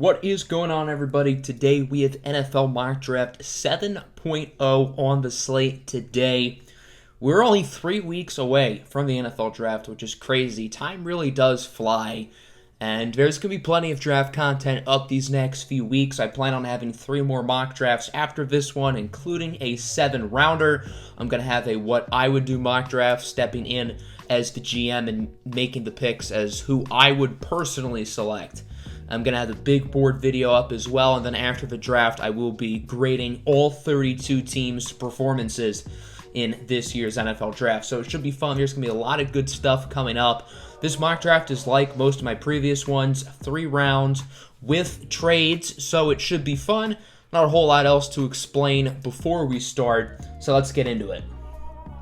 What is going on, everybody? Today we have NFL Mock Draft 7.0 on the slate today. We're only 3 weeks away from the NFL Draft, which is crazy. Time really does fly, and there's going to be plenty of draft content up these next few weeks. I plan on having 3 more mock drafts after this one, including a 7-rounder. I'm going to have a what I would do mock draft, stepping in as the GM and making the picks as who I would personally select. I'm going to have the big board video up as well, and then after the draft, I will be grading all 32 teams' performances in this year's NFL Draft. So it should be fun. There's going to be a lot of good stuff coming up. This mock draft is like most of my previous ones, 3 rounds with trades, so it should be fun. Not a whole lot else to explain before we start, so let's get into it.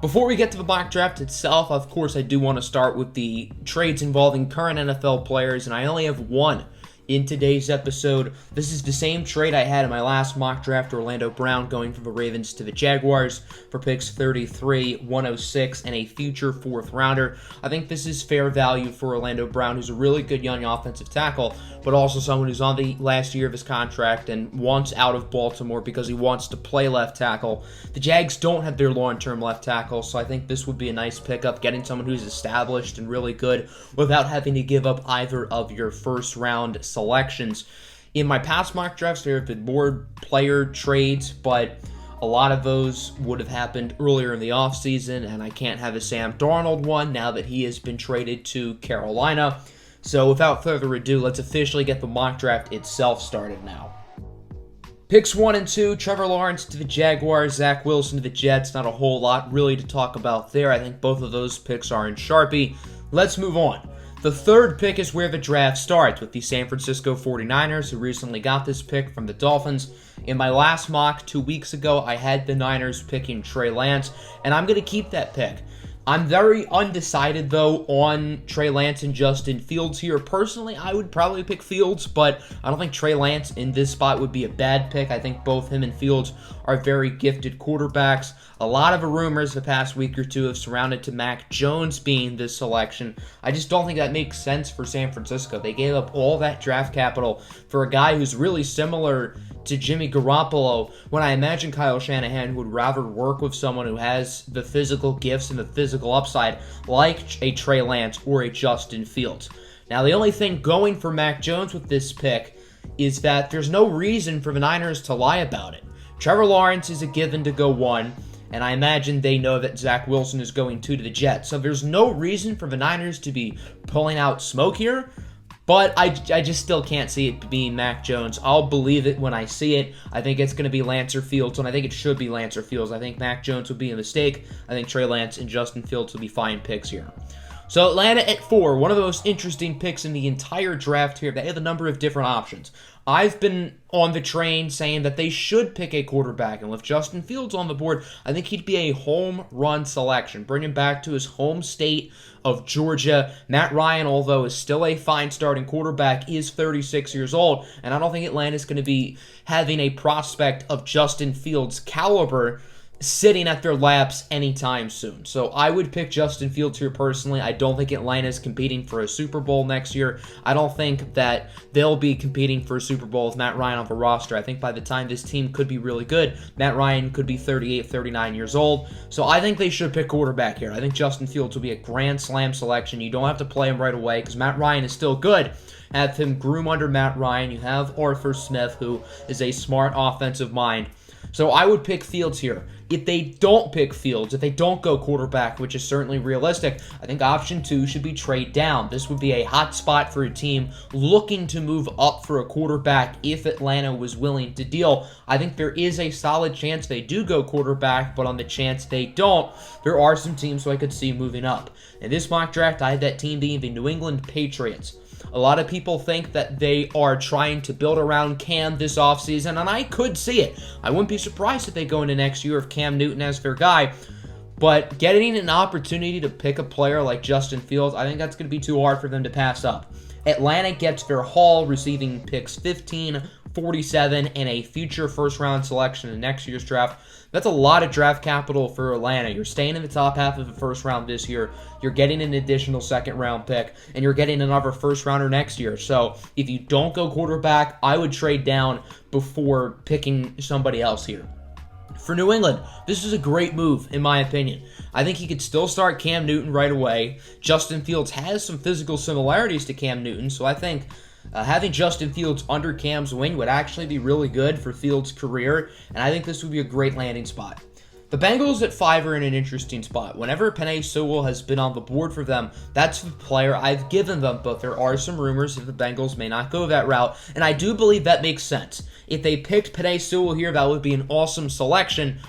Before we get to the mock draft itself, of course, I do want to start with the trades involving current NFL players, and I only have one in today's episode. This is the same trade I had in my last mock draft, Orlando Brown going from the Ravens to the Jaguars for picks 33, 106, and a future 4th rounder. I think this is fair value for Orlando Brown, who's a really good young offensive tackle, but also someone who's on the last year of his contract and wants out of Baltimore because he wants to play left tackle. The Jags don't have their long-term left tackle, so I think this would be a nice pickup, getting someone who's established and really good without having to give up either of your first-round selections. In my past mock drafts, there have been more player trades, but a lot of those would have happened earlier in the offseason, and I can't have a Sam Darnold one now that he has been traded to Carolina. So without further ado, let's officially get the mock draft itself started now. Picks 1 and 2, Trevor Lawrence to the Jaguars, Zach Wilson to the Jets. Not a whole lot really to talk about there. I think both of those picks are in Sharpie. Let's move on. The third pick is where the draft starts, with the San Francisco 49ers, who recently got this pick from the Dolphins. In my last mock 2 weeks ago, I had the Niners picking Trey Lance, and I'm going to keep that pick. I'm very undecided, though, on Trey Lance and Justin Fields here. Personally, I would probably pick Fields, but I don't think Trey Lance in this spot would be a bad pick. I think both him and Fields are very gifted quarterbacks. A lot of rumors the past week or two have surrounded to Mack Jones being this selection. I just don't think that makes sense for San Francisco. They gave up all that draft capital for a guy who's really similar to Jimmy Garoppolo, when I imagine Kyle Shanahan would rather work with someone who has the physical gifts and the physical upside like a Trey Lance or a Justin Fields. Now, the only thing going for Mack Jones with this pick is that there's no reason for the Niners to lie about it. Trevor Lawrence is a given to go 1, and I imagine they know that Zach Wilson is going 2 to the Jets. So there's no reason for the Niners to be pulling out smoke here. But I just still can't see it being Mack Jones. I'll believe it when I see it. I think it's going to be Lance or Fields, and I think it should be Lance or Fields. I think Mack Jones would be a mistake. I think Trey Lance and Justin Fields will be fine picks here. So Atlanta at 4, one of the most interesting picks in the entire draft here. They have a number of different options. I've been on the train saying that they should pick a quarterback, and with Justin Fields on the board, I think he'd be a home run selection. Bring him back to his home state of Georgia. Matt Ryan, although is still a fine starting quarterback, is 36 years old, and I don't think Atlanta's going to be having a prospect of Justin Fields' caliber sitting at their laps anytime soon. So I would pick Justin Fields here personally. I don't think Atlanta's competing for a Super Bowl next year. I don't think that they'll be competing for a Super Bowl with Matt Ryan on the roster. I think by the time this team could be really good, Matt Ryan could be 38, 39 years old. So I think they should pick quarterback here. I think Justin Fields will be a grand slam selection. You don't have to play him right away because Matt Ryan is still good. Have him groom under Matt Ryan. You have Arthur Smith, who is a smart offensive mind. So I would pick Fields here. If they don't pick Fields, if they don't go quarterback, which is certainly realistic, I think option 2 should be trade down. This would be a hot spot for a team looking to move up for a quarterback if Atlanta was willing to deal. I think there is a solid chance they do go quarterback, but on the chance they don't, there are some teams who I could see moving up. In this mock draft, I had that team being the New England Patriots. A lot of people think that they are trying to build around Cam this offseason, and I could see it. I wouldn't be surprised if they go into next year with Cam Newton as their guy, but getting an opportunity to pick a player like Justin Fields, I think that's going to be too hard for them to pass up. Atlanta gets their haul, receiving picks 15, 47, and a future first-round selection in next year's draft. That's a lot of draft capital for Atlanta. You're staying in the top half of the first round this year. You're getting an additional second-round pick, and you're getting another first-rounder next year. So if you don't go quarterback, I would trade down before picking somebody else here. For New England, this is a great move, in my opinion. I think he could still start Cam Newton right away. Justin Fields has some physical similarities to Cam Newton, so I think having Justin Fields under Cam's wing would actually be really good for Fields' career, and I think this would be a great landing spot. The Bengals at 5 are in an interesting spot. Whenever Penei Sewell has been on the board for them, that's the player I've given them, but there are some rumors that the Bengals may not go that route, and I do believe that makes sense. If they picked Penei Sewell here, that would be an awesome selection,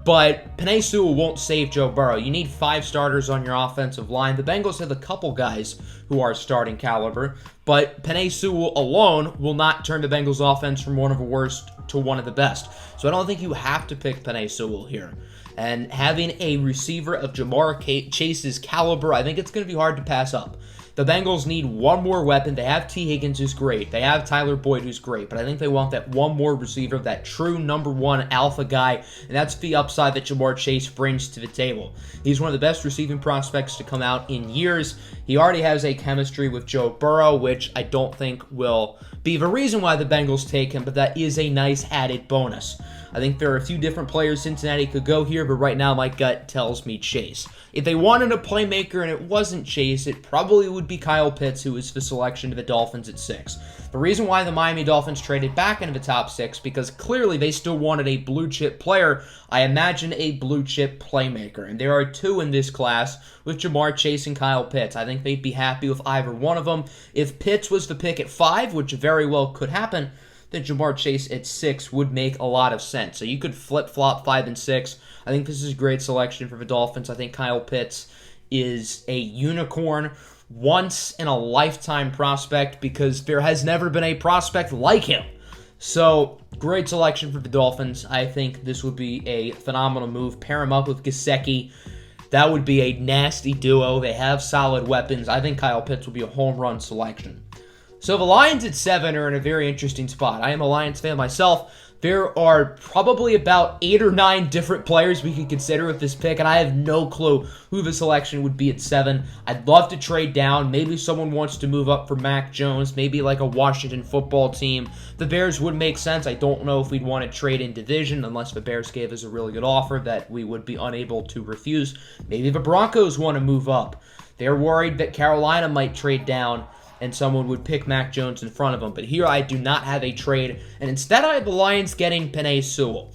but Penei Sewell won't save Joe Burrow. You need 5 starters on your offensive line. The Bengals have a couple guys who are starting caliber, but Penei Sewell alone will not turn the Bengals offense from one of the worst to one of the best. So I don't think you have to pick Penei Sewell here. And having a receiver of Jamar Chase's caliber, I think it's going to be hard to pass up. The Bengals need one more weapon. They have T. Higgins, who's great. They have Tyler Boyd, who's great. But I think they want that one more receiver, that true number 1 alpha guy. And that's the upside that Jamar Chase brings to the table. He's one of the best receiving prospects to come out in years. He already has a chemistry with Joe Burrow, which I don't think will be the reason why the Bengals take him. But that is a nice added bonus. I think there are a few different players Cincinnati could go here, but right now my gut tells me Chase. If they wanted a playmaker and it wasn't Chase, it probably would be Kyle Pitts, who is the selection to the Dolphins at 6. The reason why the Miami Dolphins traded back into the top 6, because clearly they still wanted a blue-chip player. I imagine a blue-chip playmaker, and there are 2 in this class with Jamar Chase and Kyle Pitts. I think they'd be happy with either one of them. If Pitts was the pick at 5, which very well could happen, then Jamar Chase at 6 would make a lot of sense. So you could flip-flop 5 and 6. I think this is a great selection for the Dolphins. I think Kyle Pitts is a unicorn, once-in-a-lifetime prospect, because there has never been a prospect like him. So, great selection for the Dolphins. I think this would be a phenomenal move. Pair him up with Gesicki. That would be a nasty duo. They have solid weapons. I think Kyle Pitts will be a home run selection. So the Lions at 7 are in a very interesting spot. I am a Lions fan myself. There are probably about 8 or 9 different players we could consider with this pick, and I have no clue who the selection would be at 7. I'd love to trade down. Maybe someone wants to move up for Mack Jones, maybe like a Washington football team. The Bears would make sense. I don't know if we'd want to trade in division unless the Bears gave us a really good offer that we would be unable to refuse. Maybe the Broncos want to move up. They're worried that Carolina might trade down and someone would pick Mack Jones in front of him. But here I do not have a trade, and instead I have the Lions getting Penei Sewell.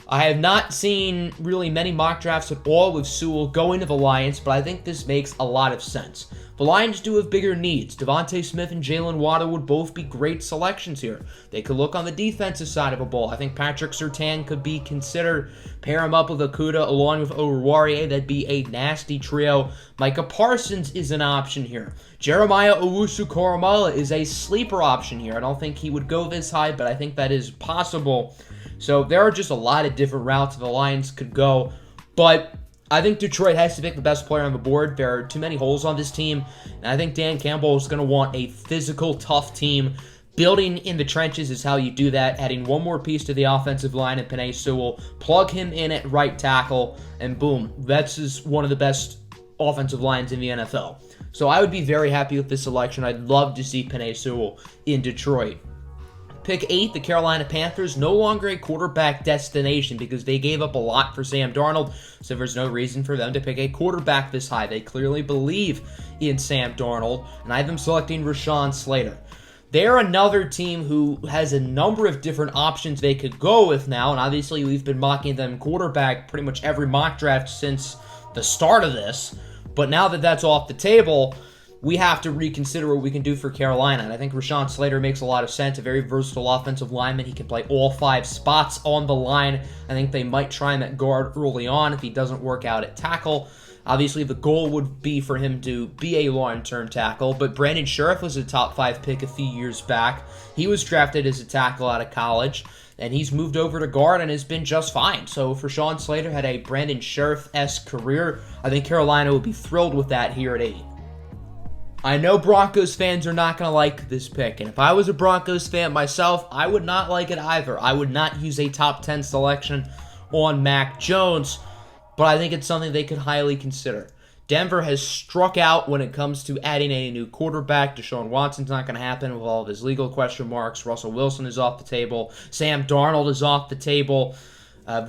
I have not seen really many mock drafts at all with Sewell going to the Lions, but I think this makes a lot of sense. The Lions do have bigger needs. Devontae Smith and Jalen Waddle would both be great selections here. They could look on the defensive side of the ball. I think Patrick Surtain could be considered. Pair him up with Okudah along with Oruwariye. That'd be a nasty trio. Micah Parsons is an option here. Jeremiah Owusu-Koramoah is a sleeper option here. I don't think he would go this high, but I think that is possible. So there are just a lot of different routes the Lions could go, but I think Detroit has to pick the best player on the board. There are too many holes on this team, and I think Dan Campbell is going to want a physical, tough team. Building in the trenches is how you do that. Adding one more piece to the offensive line at Penei Sewell, plug him in at right tackle, and boom, that's one of the best offensive lines in the NFL. So I would be very happy with this selection. I'd love to see Penei Sewell in Detroit. Pick 8, the Carolina Panthers, no longer a quarterback destination because they gave up a lot for Sam Darnold, so there's no reason for them to pick a quarterback this high. They clearly believe in Sam Darnold, and I have them selecting Rashawn Slater. They're another team who has a number of different options they could go with now, and obviously we've been mocking them quarterback pretty much every mock draft since the start of this, but now that that's off the table, we have to reconsider what we can do for Carolina. And I think Rashawn Slater makes a lot of sense. A very versatile offensive lineman. He can play all 5 spots on the line. I think they might try him at guard early on if he doesn't work out at tackle. Obviously, the goal would be for him to be a long-term tackle, but Brandon Scherff was a top 5 pick a few years back. He was drafted as a tackle out of college, and he's moved over to guard and has been just fine. So if Rashawn Slater had a Brandon Scherff-esque career, I think Carolina would be thrilled with that here at 8. I know Broncos fans are not going to like this pick, and if I was a Broncos fan myself, I would not like it either. I would not use a top 10 selection on Mack Jones, but I think it's something they could highly consider. Denver has struck out when it comes to adding a new quarterback. Deshaun Watson's not going to happen with all of his legal question marks. Russell Wilson is off the table. Sam Darnold is off the table.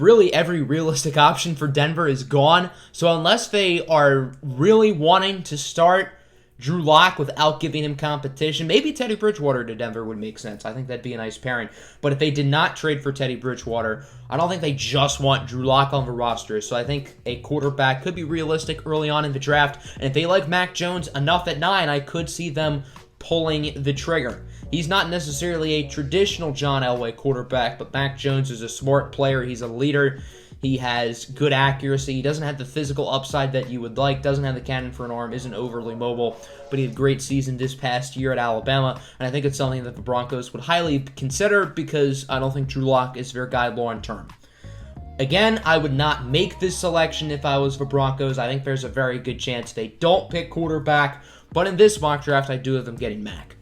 Really, every realistic option for Denver is gone. So unless they are really wanting to start Drew Lock without giving him competition, maybe Teddy Bridgewater to Denver would make sense. I think that'd be a nice pairing. But if they did not trade for Teddy Bridgewater, I don't think they just want Drew Lock on the roster. So I think a quarterback could be realistic early on in the draft. And if they like Mack Jones enough at 9, I could see them pulling the trigger. He's not necessarily a traditional John Elway quarterback, but Mack Jones is a smart player. He's a leader. He has good accuracy. He doesn't have the physical upside that you would like, doesn't have the cannon for an arm, isn't overly mobile, but he had a great season this past year at Alabama, and I think it's something that the Broncos would highly consider because I don't think Drew Lock is their guy long term. Again, I would not make this selection if I was the Broncos. I think there's a very good chance they don't pick quarterback, but in this mock draft, I do have them getting Mack.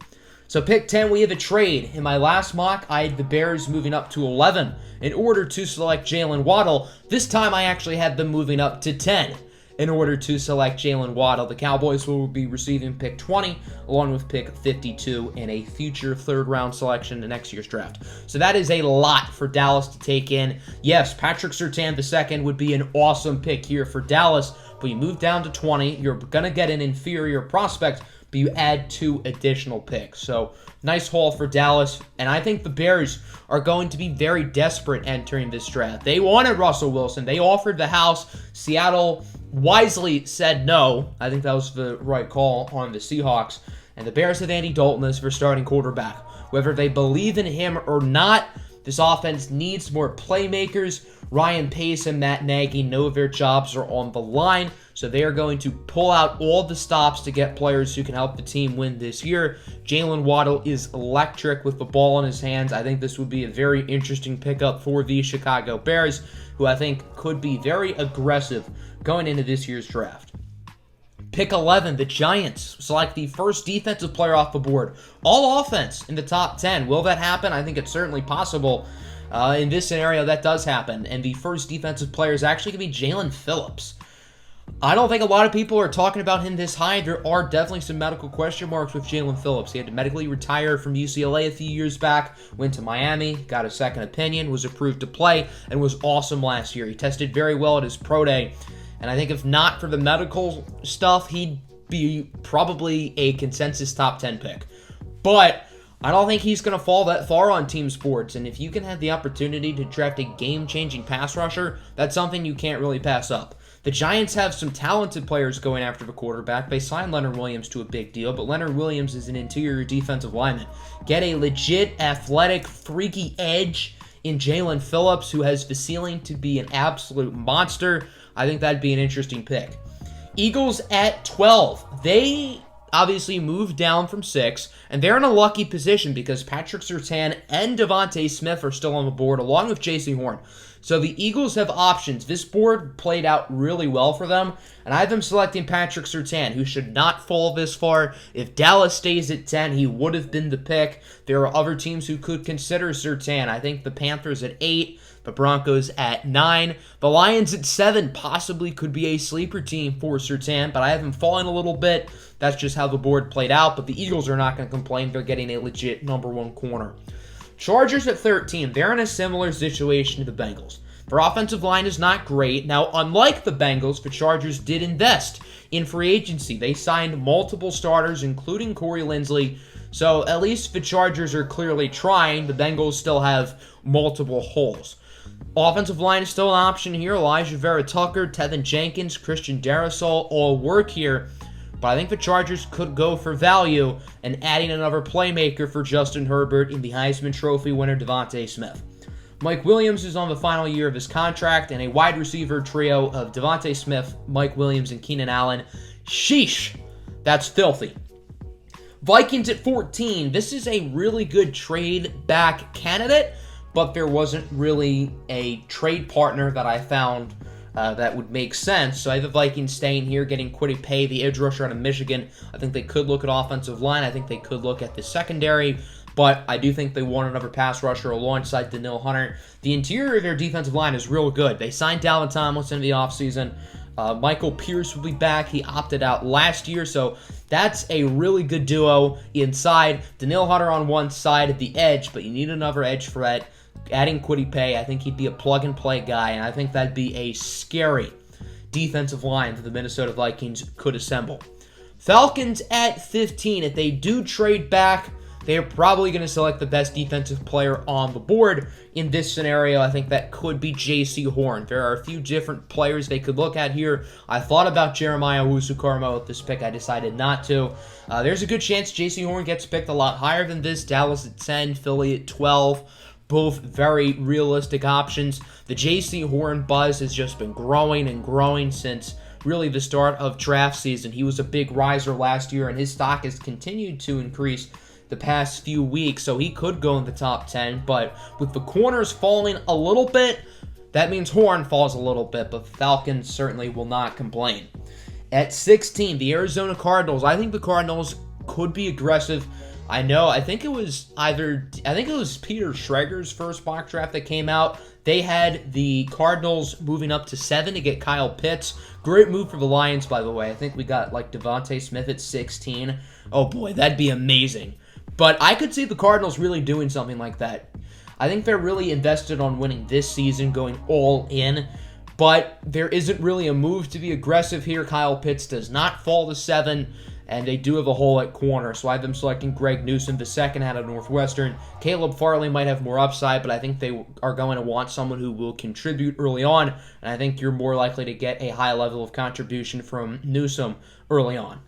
So pick 10, we have a trade. In my last mock, I had the Bears moving up to 11 in order to select Jalen Waddle. This time, I actually had them moving up to 10 in order to select Jalen Waddle. The Cowboys will be receiving pick 20 along with pick 52 in a future third-round selection in next year's draft. So that is a lot for Dallas to take in. Yes, Patrick Surtain II would be an awesome pick here for Dallas, but you move down to 20, you're going to get an inferior prospect, but you add 2 additional picks. So, nice haul for Dallas, and I think the Bears are going to be very desperate entering this draft. They wanted Russell Wilson. They offered the house. Seattle wisely said no. I think that was the right call on the Seahawks. And the Bears have Andy Dalton as their starting quarterback. Whether they believe in him or not, this offense needs more playmakers. Ryan Pace and Matt Nagy know their jobs are on the line, so they are going to pull out all the stops to get players who can help the team win this year. Jalen Waddle is electric with the ball in his hands. I think this would be a very interesting pickup for the Chicago Bears, who I think could be very aggressive going into this year's draft. Pick 11, the Giants select the first defensive player off the board. All offense in the top 10. Will that happen? I think it's certainly possible. In this scenario, that does happen. And the first defensive player is actually going to be Jalen Phillips. I don't think a lot of people are talking about him this high. There are definitely some medical question marks with Jalen Phillips. He had to medically retire from UCLA a few years back, went to Miami, got a second opinion, was approved to play, and was awesome last year. He tested very well at his pro day. And I think if not for the medical stuff, he'd be probably a consensus top 10 pick. But I don't think he's going to fall that far on team sports, and if you can have the opportunity to draft a game-changing pass rusher, that's something you can't really pass up. The Giants have some talented players going after the quarterback. They signed Leonard Williams to a big deal, but Leonard Williams is an interior defensive lineman. Get a legit, athletic, freaky edge in Jalen Phillips, who has the ceiling to be an absolute monster. I think that'd be an interesting pick. Eagles at 12. They obviously moved down from 6, and they're in a lucky position because Patrick Surtain and Devontae Smith are still on the board, along with J.C. Horn. So the Eagles have options. This board played out really well for them, and I have them selecting Patrick Surtain, who should not fall this far. If Dallas stays at 10, he would have been the pick. There are other teams who could consider Surtain. I think the Panthers at 8, the Broncos at 9. The Lions at 7 possibly could be a sleeper team for Surtain, but I have him falling a little bit. That's just how the board played out, but the Eagles are not going to complain. They're getting a legit number 1 corner. Chargers at 13. They're in a similar situation to the Bengals. Their offensive line is not great. Now, unlike the Bengals, the Chargers did invest in free agency. They signed multiple starters, including Corey Linsley. So at least the Chargers are clearly trying. The Bengals still have multiple holes. Offensive line is still an option here. Elijah Vera Tucker, Tevin Jenkins, Christian Darrisaw all work here. But I think the Chargers could go for value and adding another playmaker for Justin Herbert in the Heisman Trophy winner Devontae Smith. Mike Williams is on the final year of his contract, and a wide receiver trio of Devontae Smith, Mike Williams, and Keenan Allen. Sheesh, that's filthy. Vikings at 14. This is a really good trade back candidate, but there wasn't really a trade partner that I found that would make sense. So I have the Vikings staying here, getting Kwity Paye, the edge rusher out of Michigan. I think they could look at offensive line. I think they could look at the secondary. But I do think they want another pass rusher alongside Danielle Hunter. The interior of their defensive line is real good. They signed Dalvin Tomlinson in the offseason. Michael Pierce will be back. He opted out last year, so that's a really good duo inside. Danielle Hunter on one side at the edge, but you need another edge threat. Adding Kwity Paye, I think he'd be a plug-and-play guy, and I think that'd be a scary defensive line that the Minnesota Vikings could assemble. Falcons at 15. If they do trade back, they're probably going to select the best defensive player on the board. In this scenario, I think that could be J.C. Horn. There are a few different players they could look at here. I thought about Jeremiah Owusu-Koramoah with this pick. I decided not to. There's a good chance J.C. Horn gets picked a lot higher than this. Dallas at 10, Philly at 12. Both very realistic options. The J.C. Horn buzz has just been growing and growing since really the start of draft season. He was a big riser last year, and his stock has continued to increase the past few weeks, so he could go in the top 10, but with the corners falling a little bit, that means Horn falls a little bit, but Falcons certainly will not complain. At 16, the Arizona Cardinals. I think the Cardinals could be aggressive. I think it was Peter Schrager's first mock draft that came out. They had the Cardinals moving up to 7 to get Kyle Pitts. Great move for the Lions, by the way. I think we got like Javontay Smith at 16. Oh boy, that'd be amazing. But I could see the Cardinals really doing something like that. I think they're really invested on winning this season, going all in. But there isn't really a move to be aggressive here. Kyle Pitts does not fall to 7, and they do have a hole at corner. So I have them selecting Greg Newsome, the second out of Northwestern. Caleb Farley might have more upside, but I think they are going to want someone who will contribute early on. And I think you're more likely to get a high level of contribution from Newsome early on.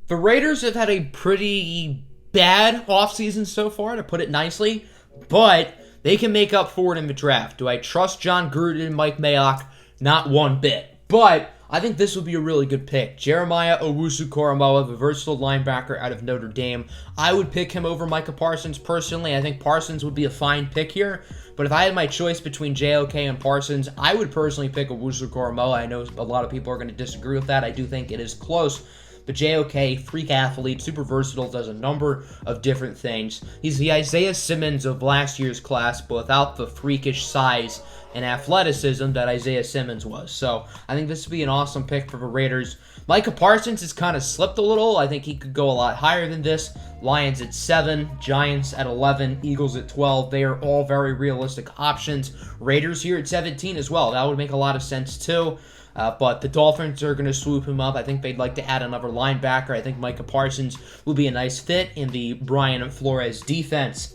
The Raiders have had a pretty bad offseason so far, to put it nicely, but they can make up for it in the draft. Do I trust John Gruden and Mike Mayock? Not one bit. But I think this would be a really good pick. Jeremiah Owusu-Koramoah, the versatile linebacker out of Notre Dame. I would pick him over Micah Parsons personally. I think Parsons would be a fine pick here. But if I had my choice between JOK and Parsons, I would personally pick Owusu-Koramoah. I know a lot of people are going to disagree with that. I do think it is close. But JOK, freak athlete, super versatile, does a number of different things. He's the Isaiah Simmons of last year's class, but without the freakish size and athleticism that Isaiah Simmons was. So I think this would be an awesome pick for the Raiders. Micah Parsons has kind of slipped a little. I think he could go a lot higher than this. Lions at 7, Giants at 11, Eagles at 12. They are all very realistic options. Raiders here at 17 as well. That would make a lot of sense too. But the Dolphins are going to swoop him up. I think they'd like to add another linebacker. I think Micah Parsons will be a nice fit in the Brian Flores defense.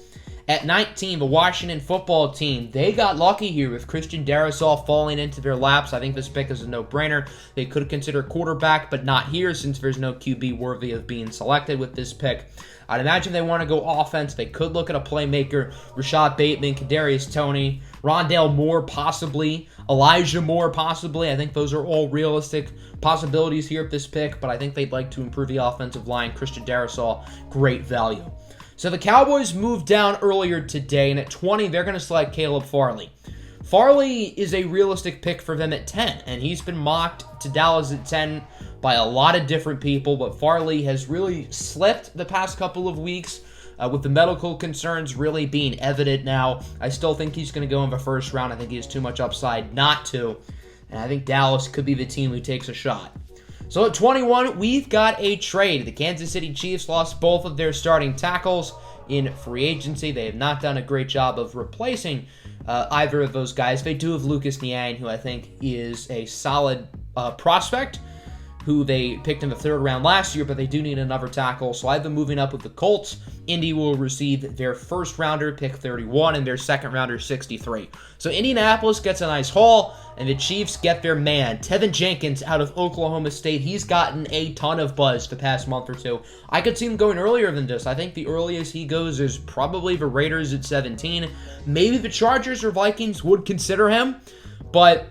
At 19, the Washington football team, they got lucky here with Christian Darrisaw falling into their laps. I think this pick is a no-brainer. They could consider quarterback, but not here since there's no QB worthy of being selected with this pick. I'd imagine they want to go offense. They could look at a playmaker. Rashad Bateman, Kadarius Toney, Rondale Moore possibly, Elijah Moore possibly. I think those are all realistic possibilities here at this pick, but I think they'd like to improve the offensive line. Christian Darrisaw, great value. So the Cowboys moved down earlier today, and at 20, they're going to select Caleb Farley. Farley is a realistic pick for them at 10, and he's been mocked to Dallas at 10 by a lot of different people, but Farley has really slipped the past couple of weeks with the medical concerns really being evident now. I still think he's going to go in the first round. I think he has too much upside not to, and I think Dallas could be the team who takes a shot. So at 21, we've got a trade. The Kansas City Chiefs lost both of their starting tackles in free agency. They have not done a great job of replacing either of those guys. They do have Lucas Niang, who I think is a solid prospect, who they picked in the third round last year, but they do need another tackle. So I've been moving up with the Colts. Indy will receive their first rounder, pick 31, and their second rounder, 63. So Indianapolis gets a nice haul, and the Chiefs get their man, Tevin Jenkins out of Oklahoma State. He's gotten a ton of buzz the past month or two. I could see him going earlier than this. I think the earliest he goes is probably the Raiders at 17. Maybe the Chargers or Vikings would consider him, but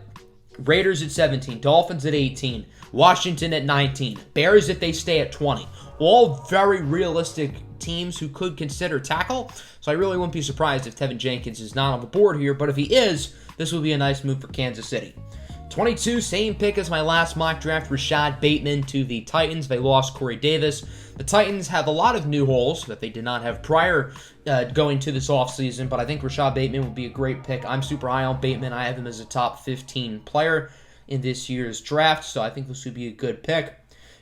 Raiders at 17, Dolphins at 18. Washington at 19. Bears if they stay at 20. All very realistic teams who could consider tackle. So I really wouldn't be surprised if Tevin Jenkins is not on the board here. But if he is, this would be a nice move for Kansas City. 22, same pick as my last mock draft, Rashad Bateman to the Titans. They lost Corey Davis. The Titans have a lot of new holes that they did not have prior going to this offseason, but I think Rashad Bateman would be a great pick. I'm super high on Bateman. I have him as a top 15 player in this year's draft, so I think this would be a good pick.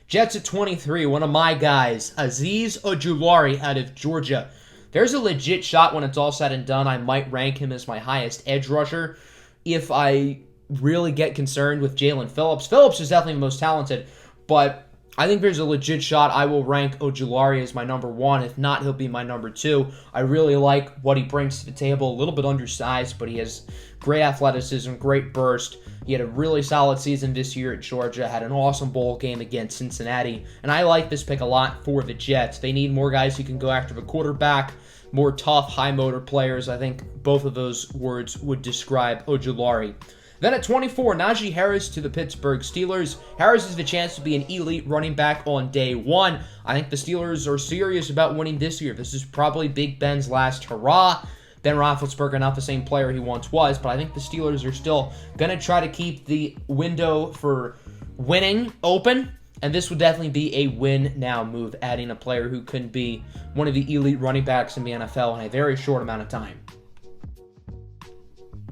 Jets at 23, one of my guys, Azeez Ojulari out of Georgia. There's a legit shot when it's all said and done. I might rank him as my highest edge rusher if I really get concerned with Jalen Phillips. Phillips is definitely the most talented, but I think there's a legit shot I will rank Ojulari as my number 1. If not, he'll be my number 2. I really like what he brings to the table. A little bit undersized, but he has great athleticism, great burst. He had a really solid season this year at Georgia, had an awesome bowl game against Cincinnati, and I like this pick a lot for the Jets. They need more guys who can go after the quarterback, more tough, high-motor players. I think both of those words would describe Ojulari. Then at 24, Naji Harris to the Pittsburgh Steelers. Harris has the chance to be an elite running back on day 1. I think the Steelers are serious about winning this year. This is probably Big Ben's last hurrah. Ben Roethlisberger, not the same player he once was, but I think the Steelers are still going to try to keep the window for winning open, and this would definitely be a win-now move, adding a player who can be one of the elite running backs in the NFL in a very short amount of time.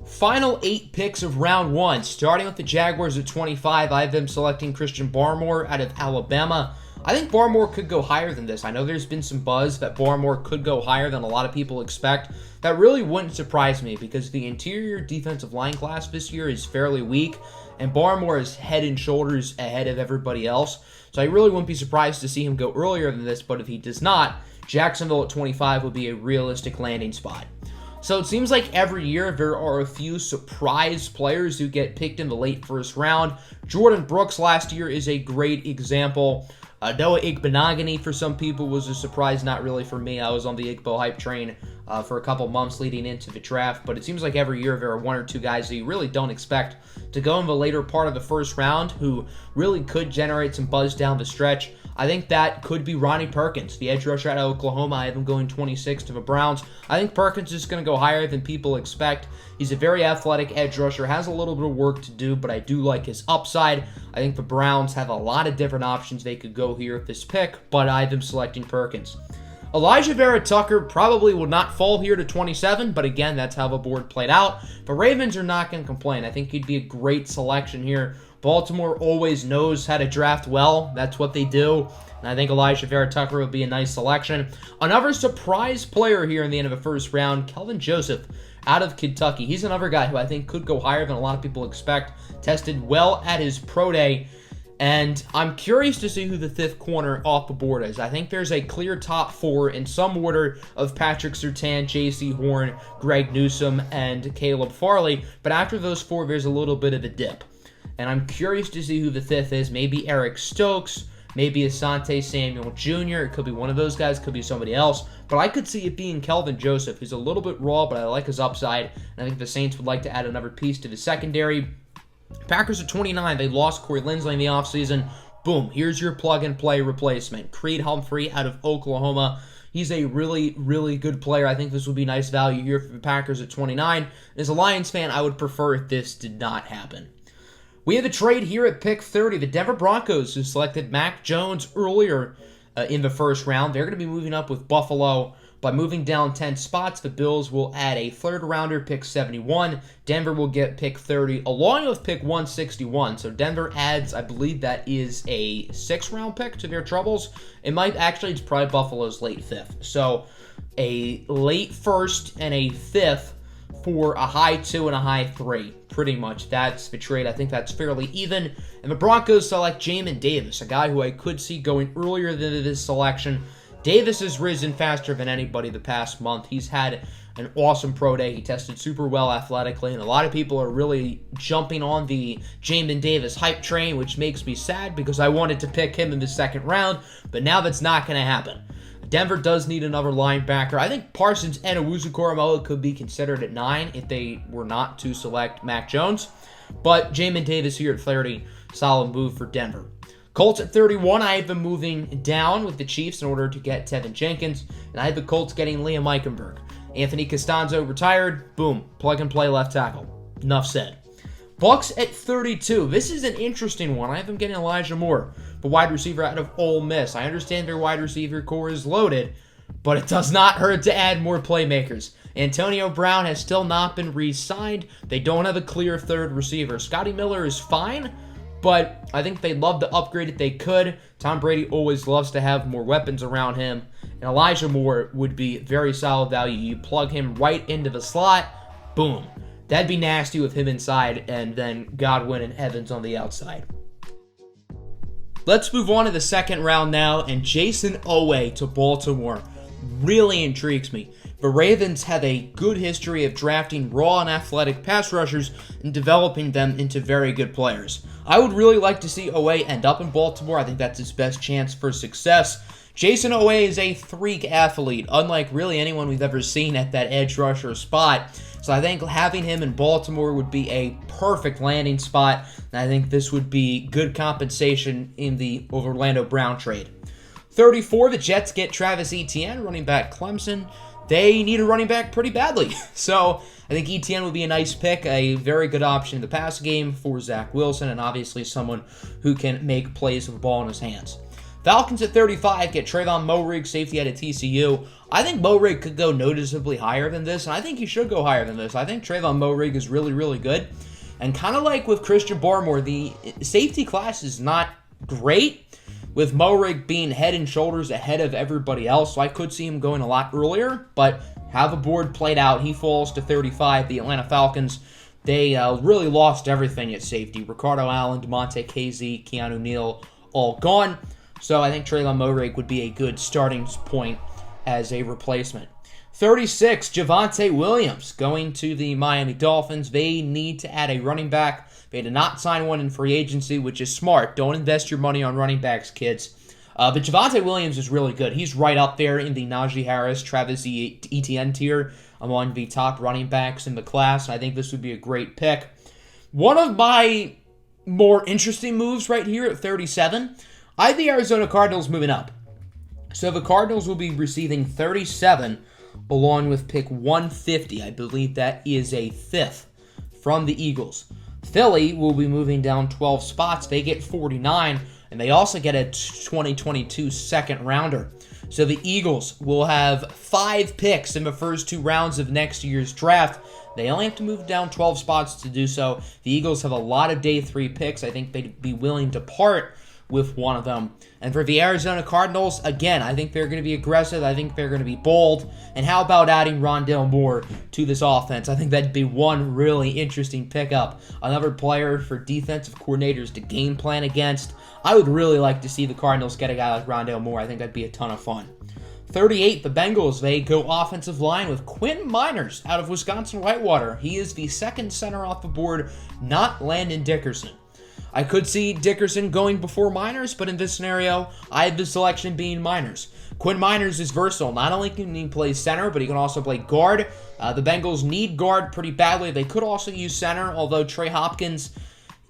Final 8 picks of round 1. Starting with the Jaguars at 25, I have them selecting Christian Barmore out of Alabama. I think Barmore could go higher than this. I know there's been some buzz that Barmore could go higher than a lot of people expect. That really wouldn't surprise me because the interior defensive line class this year is fairly weak, and Barmore is head and shoulders ahead of everybody else. So I really wouldn't be surprised to see him go earlier than this, but if he does not, Jacksonville at 25 would be a realistic landing spot. So it seems like every year there are a few surprise players who get picked in the late first round. Jordan Brooks last year is a great example. Noah Igbenogany for some people was a surprise, not really for me. I was on the Igbo hype train for a couple months leading into the draft, but it seems like every year there are 1 or 2 guys that you really don't expect to go in the later part of the first round who really could generate some buzz down the stretch. I think that could be Ronnie Perkins, the edge rusher out of Oklahoma. I have him going 26 to the Browns. I think Perkins is going to go higher than people expect. He's a very athletic edge rusher, has a little bit of work to do, but I do like his upside. I think the Browns have a lot of different options they could go here with this pick, but I have them selecting Perkins. Elijah Vera Tucker probably will not fall here to 27, but again, that's how the board played out. The Ravens are not going to complain. I think he'd be a great selection here. Baltimore always knows how to draft well. That's what they do. And I think Elijah Vera Tucker would be a nice selection. Another surprise player here in the end of the first round, Kelvin Joseph out of Kentucky. He's another guy who I think could go higher than a lot of people expect. Tested well at his pro day. And I'm curious to see who the 5th corner off the board is. I think there's a clear top 4 in some order of Patrick Surtain, J.C. Horn, Greg Newsome, and Caleb Farley. But after those 4, there's a little bit of a dip. And I'm curious to see who the 5th is. Maybe Eric Stokes, maybe Asante Samuel Jr. It could be one of those guys, could be somebody else. But I could see it being Kelvin Joseph, who's a little bit raw, but I like his upside. And I think the Saints would like to add another piece to the secondary. Packers at 29, they lost Corey Linsley in the offseason. Boom, here's your plug-and-play replacement. Creed Humphrey out of Oklahoma. He's a really, really good player. I think this would be nice value here for the Packers at 29. As a Lions fan, I would prefer if this did not happen. We have a trade here at pick 30. The Denver Broncos, who selected Mack Jones earlier in the first round. They're going to be moving up with Buffalo. By moving down 10 spots, the Bills will add a 3rd rounder, pick 71. Denver will get pick 30, along with pick 161. So Denver adds, I believe that is a 6th round pick to their troubles. It might actually, it's probably Buffalo's late 5th. So a late 1st and a 5th for a high 2 and a high 3. Pretty much that's the trade. I think that's fairly even. And the Broncos select Jamin Davis, a guy who I could see going earlier than this selection. Davis has risen faster than anybody the past month. He's had an awesome pro day. He tested super well athletically, and a lot of people are really jumping on the Jamin Davis hype train, which makes me sad because I wanted to pick him in the 2nd round, but now that's not going to happen. Denver does need another linebacker. I think Parsons and Owusu-Koramoah could be considered at 9 if they were not to select Mack Jones. But Jamin Davis here at 30 solid move for Denver. Colts at 31, I have them moving down with the Chiefs in order to get Tevin Jenkins, and I have the Colts getting Liam Eichenberg. Anthony Costanzo retired, boom, plug and play left tackle. Enough said. Bucks at 32, this is an interesting one. I have them getting Elijah Moore, the wide receiver out of Ole Miss. I understand their wide receiver core is loaded, but it does not hurt to add more playmakers. Antonio Brown has still not been re-signed. They don't have a clear third receiver. Scotty Miller is fine, but I think they'd love to upgrade if they could. Tom Brady always loves to have more weapons around him, and Elijah Moore would be very solid value. You plug him right into the slot, boom. That'd be nasty with him inside, and then Godwin and Evans on the outside. Let's move on to the second round now, and Jason Owe to Baltimore really intrigues me. The Ravens have a good history of drafting raw and athletic pass rushers and developing them into very good players. I would really like to see Owe end up in Baltimore. I think that's his best chance for success. Jason Owe is a freak athlete, unlike really anyone we've ever seen at that edge rusher spot. So I think having him in Baltimore would be a perfect landing spot, and I think this would be good compensation in the Orlando Brown trade. 34, the Jets get Travis Etienne, running back Clemson. They need a running back pretty badly. So I think Etienne would be a nice pick, a very good option in the pass game for Zach Wilson, and obviously someone who can make plays with the ball in his hands. Falcons at 35 get Trayvon Moehrig, safety out of TCU. I think Moehrig could go noticeably higher than this, and I think he should go higher than this. I think Trayvon Moehrig is really, really good. And kind of like with Christian Barmore, the safety class is not great, with Moehrig being head and shoulders ahead of everybody else. So I could see him going a lot earlier, but how the board played out, he falls to 35. The Atlanta Falcons, they really lost everything at safety. Ricardo Allen, DeMonte Casey, Keanu Neal, all gone. So I think Trayvon Moehrig would be a good starting point as a replacement. 36, Javontay Williams going to the Miami Dolphins. They need to add a running back. They did not sign one in free agency, which is smart. Don't invest your money on running backs, kids. But Javontay Williams is really good. He's right up there in the Najee Harris, Travis Etienne tier among the top running backs in the class. I think this would be a great pick. One of my more interesting moves right here at 37, I have the Arizona Cardinals moving up. So the Cardinals will be receiving 37 along with pick 150. I believe that is a fifth from the Eagles. Philly will be moving down 12 spots. They get 49, and they also get a 2022 second rounder. So the Eagles will have 5 picks in the first 2 rounds of next year's draft. They only have to move down 12 spots to do so. The Eagles have a lot of day 3 picks. I think they'd be willing to part with one of them. And for the Arizona Cardinals, again, I think they're going to be aggressive. I think they're going to be bold. And how about adding Rondale Moore to this offense? I think that'd be one really interesting pickup. Another player for defensive coordinators to game plan against. I would really like to see the Cardinals get a guy like Rondale Moore. I think that'd be a ton of fun. 38, the Bengals, they go offensive line with Quinn Miners out of Wisconsin-Whitewater. He is the second center off the board, not Landon Dickerson. I could see Dickerson going before Miners, but in this scenario, I have the selection being Miners. Quinn Miners is versatile. Not only can he play center, but he can also play guard. The Bengals need guard pretty badly. They could also use center, although Trey Hopkins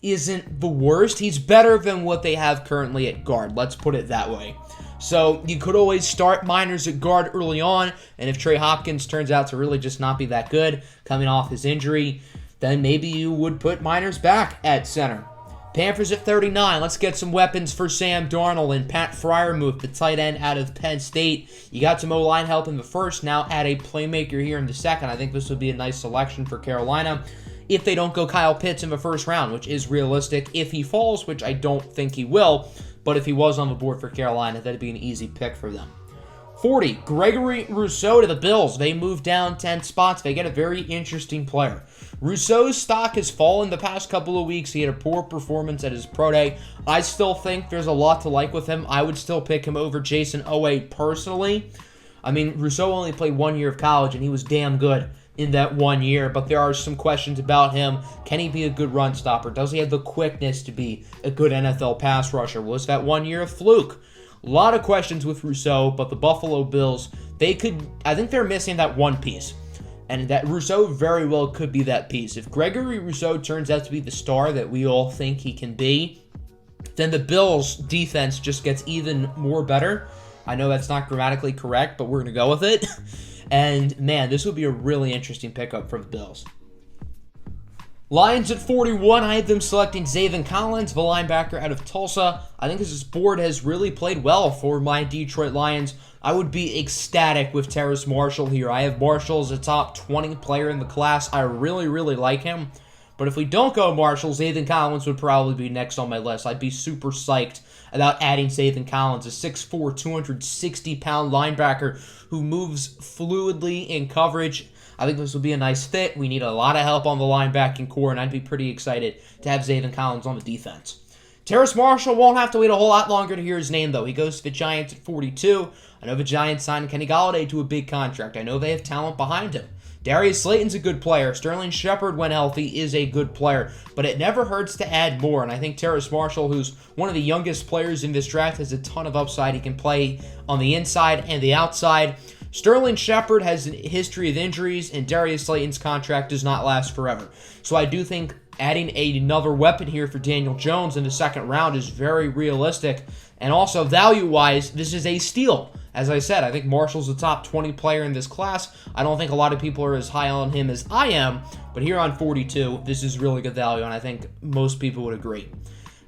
isn't the worst. He's better than what they have currently at guard. Let's put it that way. So you could always start Miners at guard early on, and if Trey Hopkins turns out to really just not be that good, coming off his injury, then maybe you would put Miners back at center. Panthers at 39. Let's get some weapons for Sam Darnold and Pat Freiermuth, the tight end out of Penn State. You got some O-line help in the first. Now add a playmaker here in the second. I think this would be a nice selection for Carolina if they don't go Kyle Pitts in the first round, which is realistic. If he falls, which I don't think he will, but if he was on the board for Carolina, that'd be an easy pick for them. 40, Gregory Rousseau to the Bills. They move down 10 spots. They get a very interesting player. Rousseau's stock has fallen the past couple of weeks. He had a poor performance at his pro day. I still think there's a lot to like with him. I would still pick him over Jason Owe personally. I mean, Rousseau only played 1 year of college, and he was damn good in that 1 year, but there are some questions about him. Can he be a good run stopper? Does he have the quickness to be a good NFL pass rusher? Was that 1 year a fluke? A lot of questions with Rousseau, but the Buffalo Bills, I think they're missing that one piece. And that Rousseau very well could be that piece. If Gregory Rousseau turns out to be the star that we all think he can be, then the Bills' defense just gets even more better. I know that's not grammatically correct, but we're going to go with it. And, man, this would be a really interesting pickup for the Bills. Lions at 41, I have them selecting Zaven Collins, the linebacker out of Tulsa. I think this board has really played well for my Detroit Lions. I would be ecstatic with Terrace Marshall here. I have Marshall as a top 20 player in the class. I really, really like him. But if we don't go Marshall, Zaven Collins would probably be next on my list. I'd be super psyched about adding Zaven Collins, a 6'4", 260-pound linebacker who moves fluidly in coverage. I think this will be a nice fit. We need a lot of help on the linebacking core, and I'd be pretty excited to have Zaven Collins on the defense. Terrace Marshall won't have to wait a whole lot longer to hear his name, though. He goes to the Giants at 42. I know the Giants signed Kenny Golladay to a big contract. I know they have talent behind him. Darius Slayton's a good player. Sterling Shepard, when healthy, is a good player. But it never hurts to add more, and I think Terrace Marshall, who's one of the youngest players in this draft, has a ton of upside. He can play on the inside and the outside. Sterling Shepard has a history of injuries, and Darius Slayton's contract does not last forever. So I do think adding another weapon here for Daniel Jones in the second round is very realistic. And also, value-wise, this is a steal. As I said, I think Marshall's a top 20 player in this class. I don't think a lot of people are as high on him as I am, but here on 42, this is really good value, and I think most people would agree.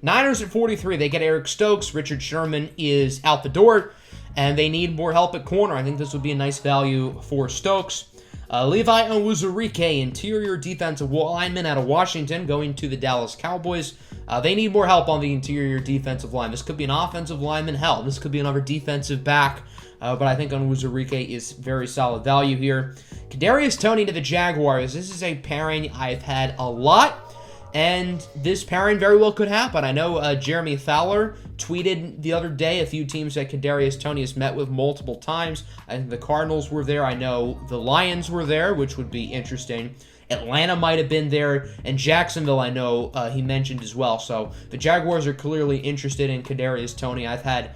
Niners at 43, they get Eric Stokes. Richard Sherman is out the door, and they need more help at corner. I think this would be a nice value for Stokes. Levi Owusu, interior defensive lineman out of Washington, going to the Dallas Cowboys. They need more help on the interior defensive line. This could be an offensive lineman. Hell, this could be another defensive back. But I think Owusu is very solid value here. Kadarius Toney to the Jaguars. This is a pairing I've had a lot, and this pairing very well could happen. I know Jeremy Fowler tweeted the other day a few teams that Kadarius Toney has met with multiple times. I think the Cardinals were there. I know the Lions were there, which would be interesting. Atlanta might have been there, and Jacksonville I know he mentioned as well. So the Jaguars are clearly interested in Kadarius Toney. I've had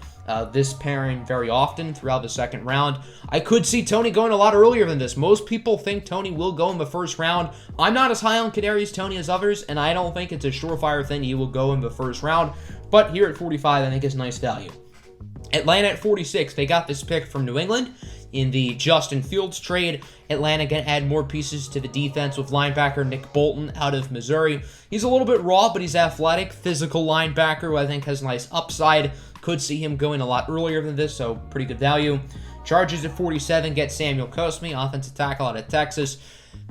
this pairing very often throughout the second round. I could see Toney going a lot earlier than this. Most people think Toney will go in the first round. I'm not as high on Kadarius Toney as others, and I don't think it's a surefire thing he will go in the first round. But here at 45, I think it's nice value. Atlanta at 46, they got this pick from New England in the Justin Fields trade. Atlanta going to add more pieces to the defense with linebacker Nick Bolton out of Missouri. He's a little bit raw, but he's athletic, physical linebacker who I think has nice upside. Could see him going a lot earlier than this, so pretty good value. Chargers at 47 get Samuel Cosmi, offensive tackle out of Texas.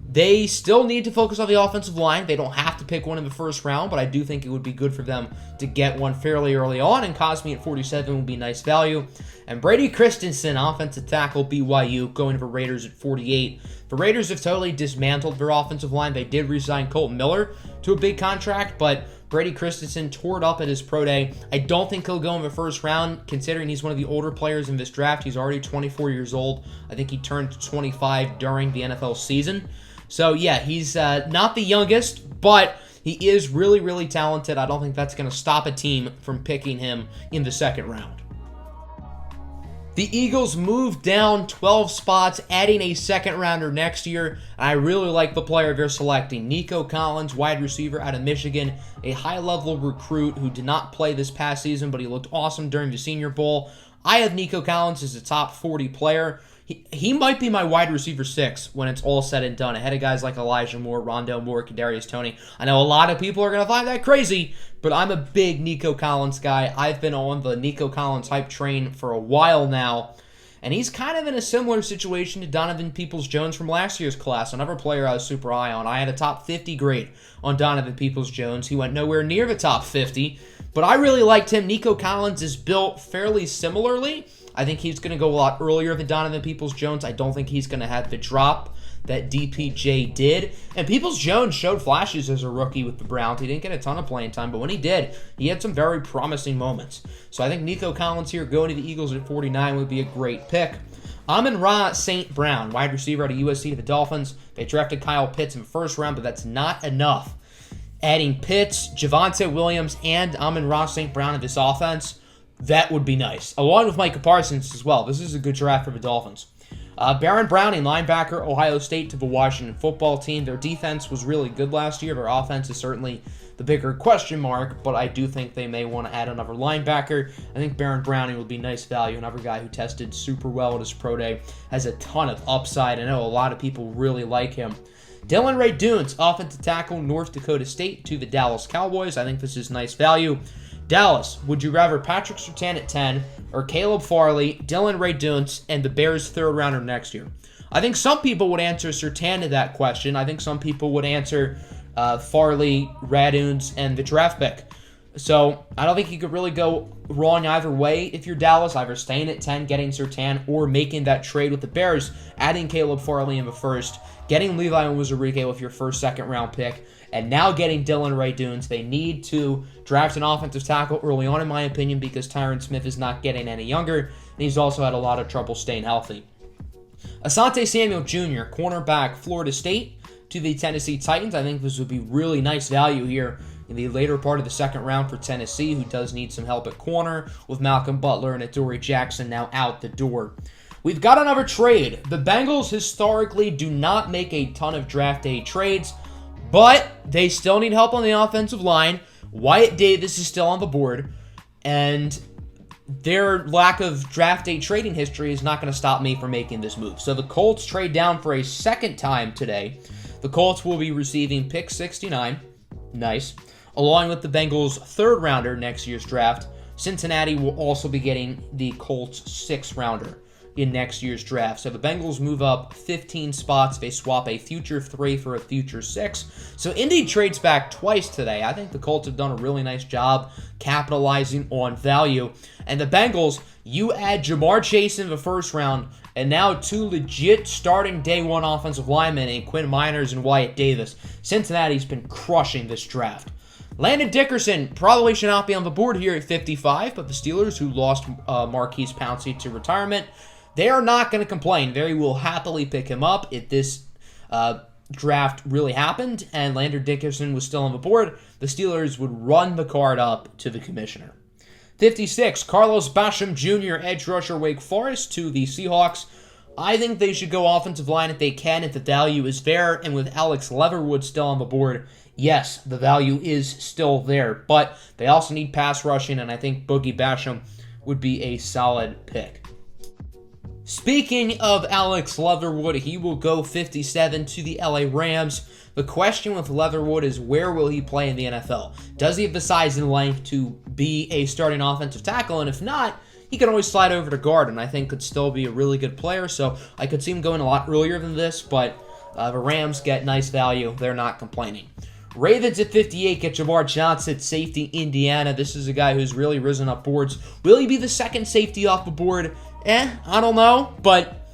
They still need to focus on the offensive line. They don't have to pick one in the first round, but I do think it would be good for them to get one fairly early on, and Cosmi at 47 would be nice value. And Brady Christensen, offensive tackle, BYU, going for Raiders at 48. The Raiders have totally dismantled their offensive line. They did re-sign Colton Miller to a big contract, but Brady Christensen tore it up at his pro day. I don't think he'll go in the first round, considering he's one of the older players in this draft. He's already 24 years old. I think he turned 25 during the NFL season. So, yeah, he's not the youngest, but he is really, really talented. I don't think that's going to stop a team from picking him in the second round. The Eagles moved down 12 spots, adding a second-rounder next year. I really like the player they're selecting. Nico Collins, wide receiver out of Michigan, a high-level recruit who did not play this past season, but he looked awesome during the Senior Bowl. I have Nico Collins as a top 40 player. He might be my wide receiver 6 when it's all said and done, ahead of guys like Elijah Moore, Rondale Moore, Kadarius Toney. I know a lot of people are going to find that crazy, but I'm a big Nico Collins guy. I've been on the Nico Collins hype train for a while now, and he's kind of in a similar situation to Donovan Peoples-Jones from last year's class, another player I was super high on. I had a top 50 grade on Donovan Peoples-Jones. He went nowhere near the top 50, but I really liked him. Nico Collins is built fairly similarly. I think he's going to go a lot earlier than Donovan Peoples-Jones. I don't think he's going to have the drop that DPJ did. And Peoples-Jones showed flashes as a rookie with the Browns. He didn't get a ton of playing time, but when he did, he had some very promising moments. So I think Nico Collins here going to the Eagles at 49 would be a great pick. Amon-Ra St. Brown, wide receiver out of USC to the Dolphins. They drafted Kyle Pitts in the first round, but that's not enough. Adding Pitts, Javontay Williams, and Amon-Ra St. Brown to this offense, that would be nice. Along with Micah Parsons as well. This is a good draft for the Dolphins. Baron Browning, linebacker, Ohio State to the Washington football team. Their defense was really good last year. Their offense is certainly the bigger question mark, but I do think they may want to add another linebacker. I think Baron Browning will be nice value. Another guy who tested super well at his pro day, has a ton of upside. I know a lot of people really like him. Dylan Ray Dunes, offensive tackle, North Dakota State to the Dallas Cowboys. I think this is nice value. Dallas, would you rather Patrick Surtain at 10 or Caleb Farley, Dylan Ray Dunes, and the Bears' third rounder next year? I think some people would answer Surtain to that question. I think some people would answer Farley, Raduns, and the draft pick. So I don't think you could really go wrong either way if you're Dallas, either staying at 10, getting Surtain, or making that trade with the Bears, adding Caleb Farley in the first, getting Levi Onwuzurike with your first, second round pick, and now getting Dylan Ray Dunes. They need to draft an offensive tackle early on, in my opinion, because Tyron Smith is not getting any younger, and he's also had a lot of trouble staying healthy. Asante Samuel Jr., cornerback, Florida State to the Tennessee Titans. I think this would be really nice value here in the later part of the second round for Tennessee, who does need some help at corner with Malcolm Butler and Adoree Jackson now out the door. We've got another trade. The Bengals historically do not make a ton of draft day trades, but they still need help on the offensive line. Wyatt Davis is still on the board, and their lack of draft day trading history is not going to stop me from making this move. So the Colts trade down for a second time today. The Colts will be receiving pick 69. Nice. Along with the Bengals' third rounder next year's draft, Cincinnati will also be getting the Colts' sixth rounder in next year's draft. So the Bengals move up 15 spots. They swap a future 3 for a future 6. So Indy trades back twice today. I think the Colts have done a really nice job capitalizing on value. And the Bengals, you add Jamar Chase in the first round, and now 2 legit starting day 1 offensive linemen in Quinn Miners and Wyatt Davis. Cincinnati's been crushing this draft. Landon Dickerson probably should not be on the board here at 55, but the Steelers, who lost Marquise Pouncey to retirement, they are not going to complain. They will happily pick him up if this draft really happened and Landon Dickerson was still on the board. The Steelers would run the card up to the commissioner. 56, Carlos Basham Jr., edge rusher, Wake Forest to the Seahawks. I think they should go offensive line if they can, if the value is there. And with Alex Leatherwood still on the board, yes, the value is still there. But they also need pass rushing, and I think Boogie Basham would be a solid pick. Speaking of Alex Leatherwood, he will go 57 to the LA Rams. The question with Leatherwood is, where will he play in the NFL? Does he have the size and length to be a starting offensive tackle? And if not, he can always slide over to guard, and I think could still be a really good player. So I could see him going a lot earlier than this, but the Rams get nice value. They're not complaining. Ravens at 58 get Jamar Johnson, safety, Indiana. This is a guy who's really risen up boards. Will he be the second safety off the board? I don't know, but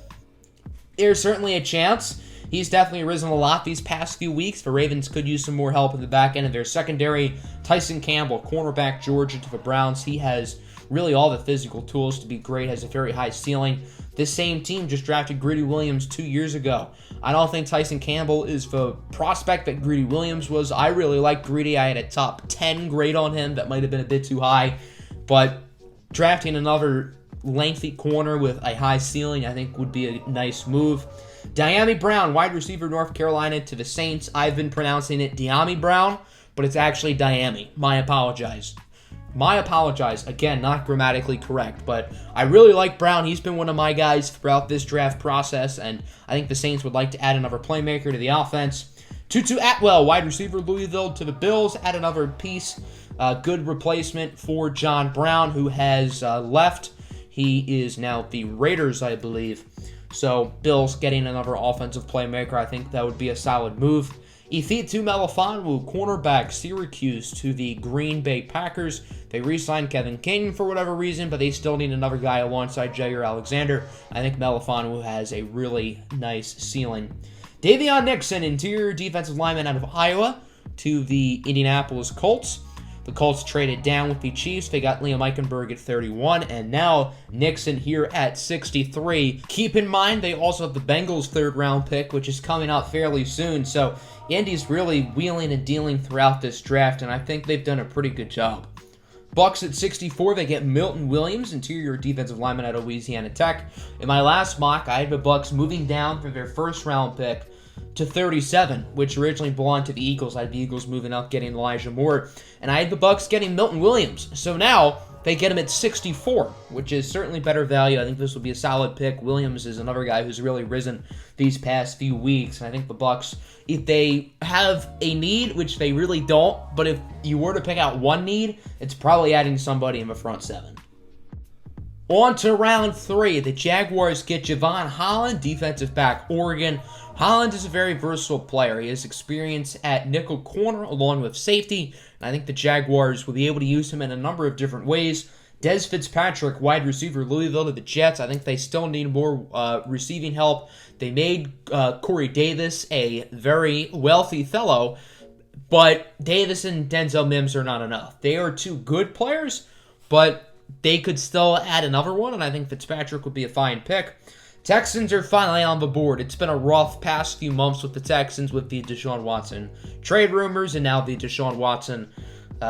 there's certainly a chance. He's definitely risen a lot these past few weeks. The Ravens could use some more help in the back end of their secondary. Tyson Campbell, cornerback, Georgia to the Browns. He has really all the physical tools to be great, has a very high ceiling. This same team just drafted Greedy Williams 2 years ago. I don't think Tyson Campbell is the prospect that Greedy Williams was. I really like Greedy. I had a top 10 grade on him. That might have been a bit too high. But drafting another lengthy corner with a high ceiling, I think would be a nice move. Dyami Brown, wide receiver, North Carolina to the Saints. I've been pronouncing it Dyami Brown, but it's actually Dyami. My apologize. Again, not grammatically correct, but I really like Brown. He's been one of my guys throughout this draft process, and I think the Saints would like to add another playmaker to the offense. Tutu Atwell, wide receiver, Louisville to the Bills. Add another piece. Good replacement for John Brown, who has left. He is now the Raiders, I believe. So Bills getting another offensive playmaker, I think that would be a solid move. Ifeatu Melifonwu, cornerback, Syracuse to the Green Bay Packers. They re-signed Kevin King for whatever reason, but they still need another guy alongside Jair Alexander. I think Melifonwu has a really nice ceiling. Davion Nixon, interior defensive lineman out of Iowa to the Indianapolis Colts. The Colts traded down with the Chiefs. They got Liam Eichenberg at 31, and now Nixon here at 63. Keep in mind, they also have the Bengals' third-round pick, which is coming out fairly soon. So Indy's really wheeling and dealing throughout this draft, and I think they've done a pretty good job. Bucks at 64, they get Milton Williams, interior defensive lineman out of Louisiana Tech. In my last mock, I had the Bucks moving down for their first-round pick to 37, which originally belonged to the Eagles. I had the Eagles moving up, getting Elijah Moore, and I had the Bucks getting Milton Williams. So now they get him at 64, which is certainly better value. I think this will be a solid pick. Williams is another guy who's really risen these past few weeks, and I think the Bucks, if they have a need, which they really don't, but if you were to pick out one need, it's probably adding somebody in the front seven. On to round 3. The Jaguars get Javon Holland, defensive back, Oregon. Holland is a very versatile player. He has experience at nickel corner along with safety, and I think the Jaguars will be able to use him in a number of different ways. Dez Fitzpatrick, wide receiver, Louisville to the Jets. I think they still need more receiving help. They made Corey Davis a very wealthy fellow, but Davis and Denzel Mims are not enough. They are two good players, but they could still add another one, and I think Fitzpatrick would be a fine pick. Texans are finally on the board. It's been a rough past few months with the Texans with the Deshaun Watson trade rumors and now the Deshaun Watson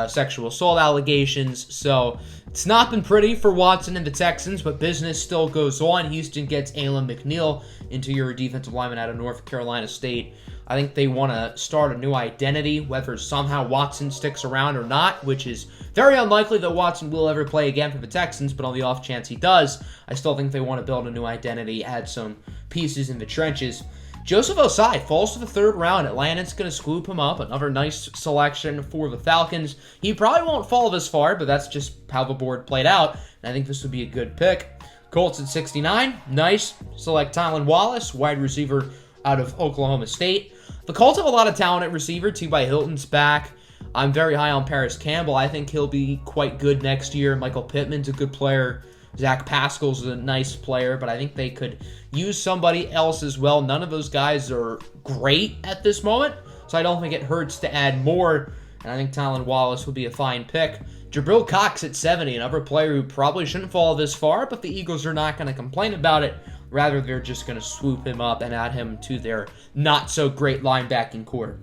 sexual assault allegations. So it's not been pretty for Watson and the Texans, but business still goes on. Houston gets Alan McNeil, interior defensive lineman out of North Carolina State. I think they want to start a new identity, whether somehow Watson sticks around or not, which is very unlikely that Watson will ever play again for the Texans, but on the off chance he does, I still think they want to build a new identity, add some pieces in the trenches. Joseph Osai falls to the 3rd round. Atlanta's going to swoop him up. Another nice selection for the Falcons. He probably won't fall this far, but that's just how the board played out, and I think this would be a good pick. Colts at 69. Nice. Select Tylan Wallace, wide receiver out of Oklahoma State. The Colts have a lot of talent at receiver. T.Y. Hilton's back. I'm very high on Paris Campbell. I think he'll be quite good next year. Michael Pittman's a good player. Zach Pascal's a nice player, but I think they could use somebody else as well. None of those guys are great at this moment, so I don't think it hurts to add more, and I think Tylan Wallace would be a fine pick. Jabril Cox at 70, another player who probably shouldn't fall this far, but the Eagles are not going to complain about it. Rather, they're just going to swoop him up and add him to their not-so-great linebacking core.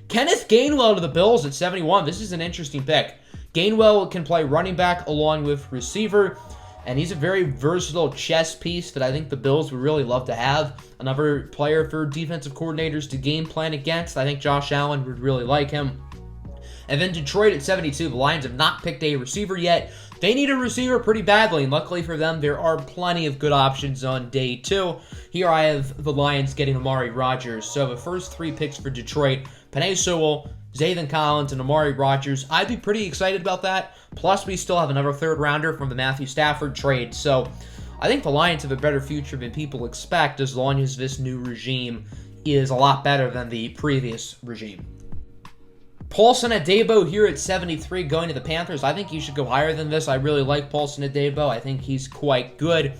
Kenneth Gainwell to the Bills at 71. This is an interesting pick. Gainwell can play running back along with receiver, and he's a very versatile chess piece that I think the Bills would really love to have. Another player for defensive coordinators to game plan against. I think Josh Allen would really like him. And then Detroit at 72. The Lions have not picked a receiver yet. They need a receiver pretty badly, and luckily for them, there are plenty of good options on day 2. Here I have the Lions getting Amari Rodgers. So the first 3 picks for Detroit, Penei Sewell, Zaven Collins, and Amari Rodgers. I'd be pretty excited about that. Plus, we still have another 3rd rounder from the Matthew Stafford trade. So I think the Lions have a better future than people expect as long as this new regime is a lot better than the previous regime. Paulson Adebo here at 73 going to the Panthers. I think he should go higher than this. I really like Paulson Adebo. I think he's quite good.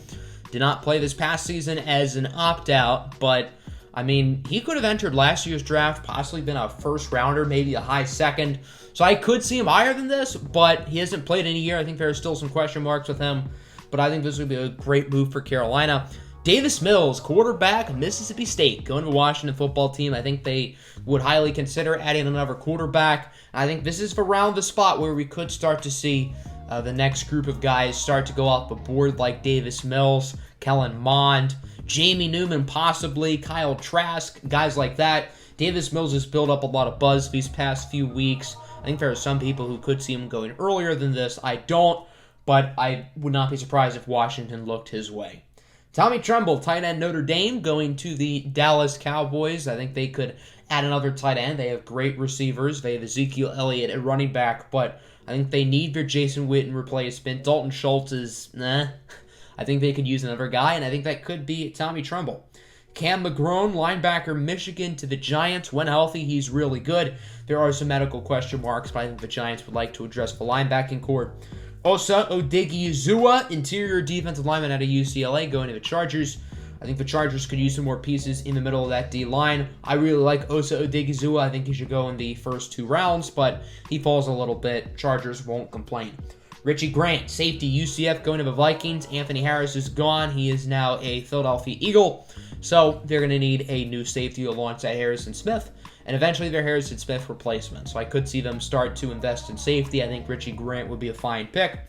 Did not play this past season as an opt-out, but I mean, he could have entered last year's draft, possibly been a 1st rounder, maybe a high 2nd. So I could see him higher than this, but he hasn't played in a year. I think there are still some question marks with him, but I think this would be a great move for Carolina. Davis Mills, quarterback, Mississippi State, going to the Washington football team. I think they would highly consider adding another quarterback. I think this is around the spot where we could start to see the next group of guys start to go off the board, like Davis Mills, Kellen Mond, Jamie Newman possibly, Kyle Trask, guys like that. Davis Mills has built up a lot of buzz these past few weeks. I think there are some people who could see him going earlier than this. I don't, but I would not be surprised if Washington looked his way. Tommy Tremble, tight end Notre Dame, going to the Dallas Cowboys. I think they could add another tight end. They have great receivers. They have Ezekiel Elliott at running back, but I think they need their Jason Witten replacement. Dalton Schultz is, I think they could use another guy, and I think that could be Tommy Tremble. Cam McGrone, linebacker, Michigan to the Giants. When healthy, he's really good. There are some medical question marks, but I think the Giants would like to address the linebacking core. Osa Odighizuwa, interior defensive lineman out of UCLA, going to the Chargers. I think the Chargers could use some more pieces in the middle of that D-line. I really like Osa Odighizuwa. I think he should go in the first 2 rounds, but he falls a little bit. Chargers won't complain. Richie Grant, safety, UCF, going to the Vikings. Anthony Harris is gone. He is now a Philadelphia Eagle. So they're going to need a new safety alongside Harrison Smith, and eventually their Harrison Smith replacement. So I could see them start to invest in safety. I think Richie Grant would be a fine pick.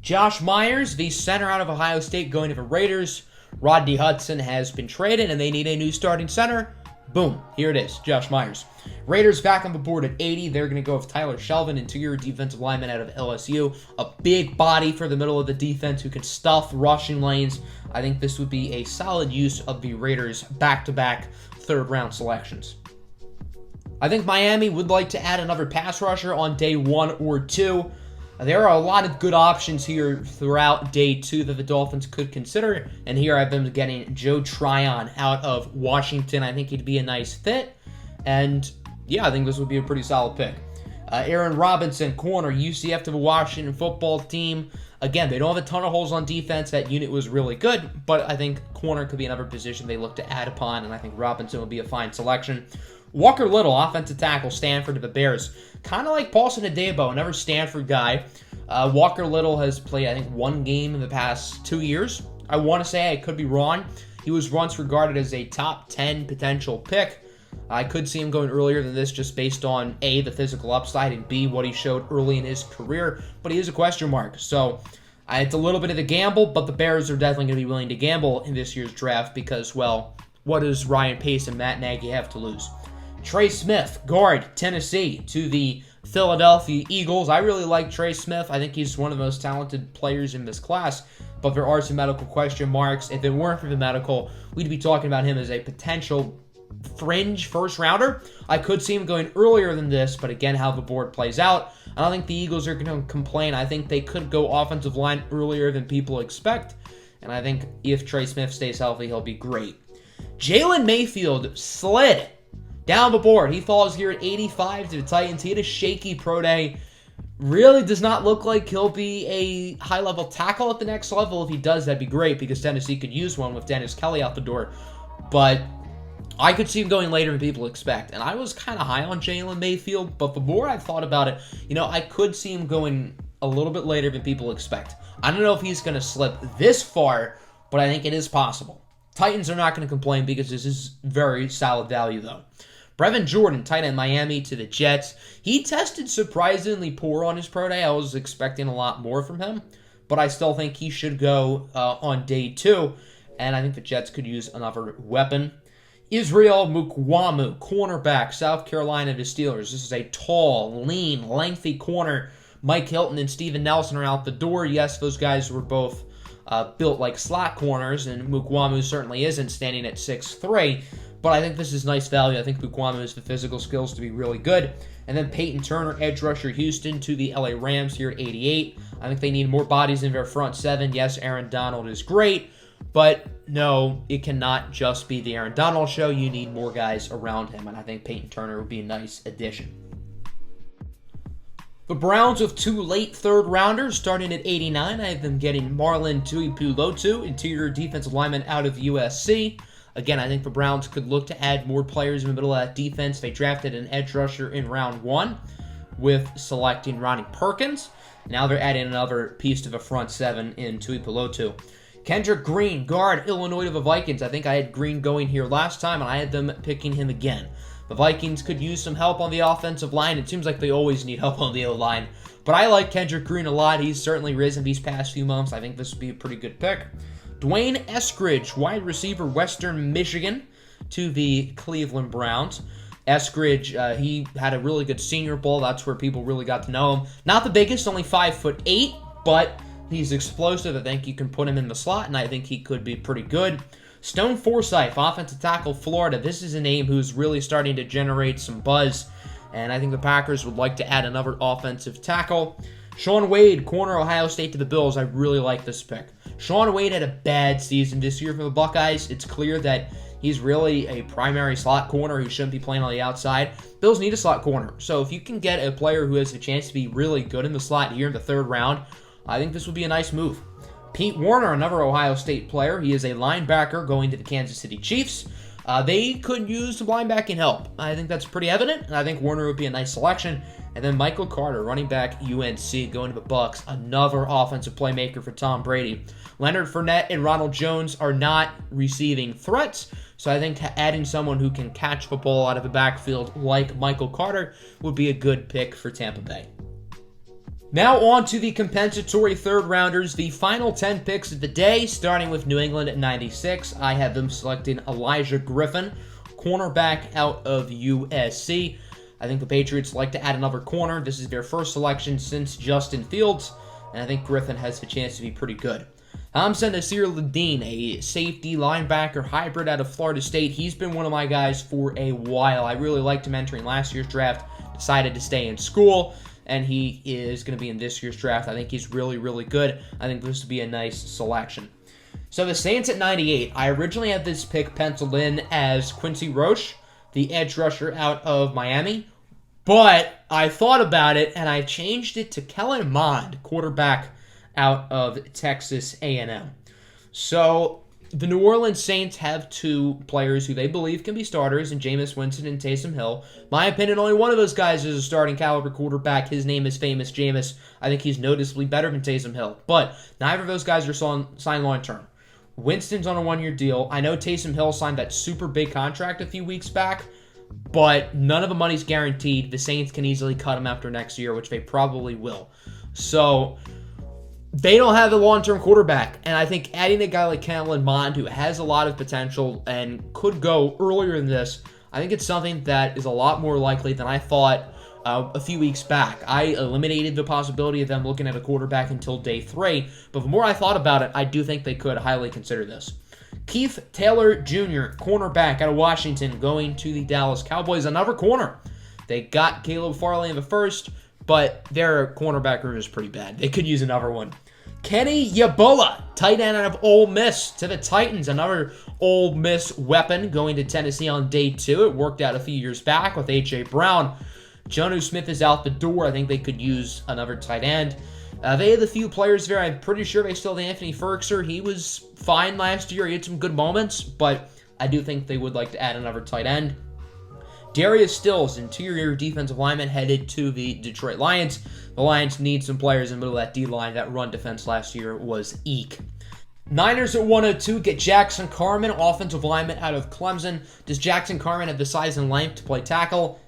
Josh Myers, the center out of Ohio State, going to the Raiders. Rodney Hudson has been traded, and they need a new starting center. Boom, here it is, Josh Myers. Raiders back on the board at 80. They're going to go with Tyler Shelvin, interior defensive lineman out of LSU. A big body for the middle of the defense who can stuff rushing lanes. I think this would be a solid use of the Raiders' back-to-back third-round selections. I think Miami would like to add another pass rusher on day 1 or 2. There are a lot of good options here throughout day 2 that the Dolphins could consider, and here I've been getting Joe Tryon out of Washington. I think he'd be a nice fit, and yeah, I think this would be a pretty solid pick. Aaron Robinson, corner, UCF to the Washington football team. Again, they don't have a ton of holes on defense. That unit was really good, but I think corner could be another position they look to add upon, and I think Robinson would be a fine selection. Walker Little, offensive tackle, Stanford to the Bears. Kind of like Paulson Adebo, another Stanford guy. Walker Little has played, I think, 1 game in the past 2 years. I want to say, I could be wrong. He was once regarded as a top 10 potential pick. I could see him going earlier than this just based on A, the physical upside, and B, what he showed early in his career. But he is a question mark. So it's a little bit of a gamble, but the Bears are definitely going to be willing to gamble in this year's draft because, well, what does Ryan Pace and Matt Nagy have to lose? Trey Smith, guard, Tennessee, to the Philadelphia Eagles. I really like Trey Smith. I think he's one of the most talented players in this class, but there are some medical question marks. If it weren't for the medical, we'd be talking about him as a potential fringe first rounder. I could see him going earlier than this, but again, how the board plays out, I don't think the Eagles are going to complain. I think they could go offensive line earlier than people expect, and I think if Trey Smith stays healthy, he'll be great. Jalen Mayfield slid down the board. He falls here at 85 to the Titans. He had a shaky pro day. Really does not look like he'll be a high-level tackle at the next level. If he does, that'd be great because Tennessee could use one with Dennis Kelly out the door. But I could see him going later than people expect. And I was kind of high on Jalen Mayfield, but the more I've thought about it, I could see him going a little bit later than people expect. I don't know if he's going to slip this far, but I think it is possible. Titans are not going to complain because this is very solid value, though. Brevin Jordan, tight end Miami to the Jets. He tested surprisingly poor on his pro day. I was expecting a lot more from him, but I still think he should go on day 2, and I think the Jets could use another weapon. Israel Mukwamu, cornerback, South Carolina to Steelers. This is a tall, lean, lengthy corner. Mike Hilton and Steven Nelson are out the door. Yes, those guys were both built like slot corners, and Mukwamu certainly isn't, standing at 6'3", but I think this is nice value. I think Mukwamu has the physical skills to be really good. And then Peyton Turner, edge rusher, Houston to the LA Rams here at 88. I think they need more bodies in their front 7. Yes, Aaron Donald is great, but no, it cannot just be the Aaron Donald show. You need more guys around him, and I think Peyton Turner would be a nice addition. The Browns with 2 late third-rounders starting at 89. I have them getting Marlon Tuipulotu, interior defensive lineman out of USC. Again, I think the Browns could look to add more players in the middle of that defense. They drafted an edge rusher in round 1 with selecting Ronnie Perkins. Now they're adding another piece to the front 7 in Tuipulotu. Kendrick Green, guard, Illinois to the Vikings. I think I had Green going here last time, and I had them picking him again. The Vikings could use some help on the offensive line. It seems like they always need help on the O-line. But I like Kendrick Green a lot. He's certainly risen these past few months. I think this would be a pretty good pick. Dwayne Eskridge, wide receiver, Western Michigan, to the Cleveland Browns. Eskridge, he had a really good Senior Bowl. That's where people really got to know him. Not the biggest, only 5'8", but he's explosive. I think you can put him in the slot, and I think he could be pretty good. Stone Forsythe, offensive tackle, Florida. This is a name who's really starting to generate some buzz, and I think the Packers would like to add another offensive tackle. Shaun Wade, corner, Ohio State to the Bills. I really like this pick. Shaun Wade had a bad season this year for the Buckeyes. It's clear that he's really a primary slot corner who shouldn't be playing on the outside. Bills need a slot corner. So if you can get a player who has a chance to be really good in the slot here in the 3rd round, I think this would be a nice move. Pete Werner, another Ohio State player. He is a linebacker going to the Kansas City Chiefs. They could use some linebacking help. I think that's pretty evident, and I think Warner would be a nice selection. And then Michael Carter, running back, UNC, going to the Bucs, another offensive playmaker for Tom Brady. Leonard Fournette and Ronald Jones are not receiving threats, so I think adding someone who can catch the ball out of the backfield like Michael Carter would be a good pick for Tampa Bay. Now on to the compensatory third-rounders, the final 10 picks of the day, starting with New England at 96. I have them selecting Elijah Griffin, cornerback out of USC. I think the Patriots like to add another corner. This is their first selection since Justin Fields, and I think Griffin has the chance to be pretty good. Hamza Nasir-Ladin, a safety linebacker hybrid out of Florida State. He's been one of my guys for a while. I really liked him entering last year's draft, decided to stay in school, and he is going to be in this year's draft. I think he's really, really good. I think this would be a nice selection. So the Saints at 98. I originally had this pick penciled in as Quincy Roche, the edge rusher out of Miami. But I thought about it, and I changed it to Kellen Mond, quarterback out of Texas A&M. So the New Orleans Saints have two players who they believe can be starters in Jameis Winston and Taysom Hill. My opinion, only one of those guys is a starting caliber quarterback. His name is Famous Jameis. I think he's noticeably better than Taysom Hill. But neither of those guys are signed long-term. Winston's on a one-year deal. I know Taysom Hill signed that super big contract a few weeks back, but none of the money's guaranteed. The Saints can easily cut him after next year, which they probably will. So they don't have a long-term quarterback, and I think adding a guy like Kellen Mond, who has a lot of potential and could go earlier than this, I think it's something that is a lot more likely than I thought a few weeks back. I eliminated the possibility of them looking at a quarterback until day 3, but the more I thought about it, I do think they could highly consider this. Keith Taylor Jr., cornerback out of Washington, going to the Dallas Cowboys, another corner. They got Caleb Farley in the first, but their cornerback room is pretty bad. They could use another one. Kenny Yeboah, tight end out of Ole Miss, to the Titans. Another Ole Miss weapon going to Tennessee on day 2. It worked out a few years back with A.J. Brown. Jonnu Smith is out the door. I think they could use another tight end. They had a few players there. I'm pretty sure they still have Anthony Ferguson. He was fine last year. He had some good moments, but I do think they would like to add another tight end. Darius Stills, interior defensive lineman, headed to the Detroit Lions. The Lions need some players in the middle of that D-line. That run defense last year was eek. Niners at 102 get Jackson Carman, offensive lineman out of Clemson. Does Jackson Carman have the size and length to play tackle?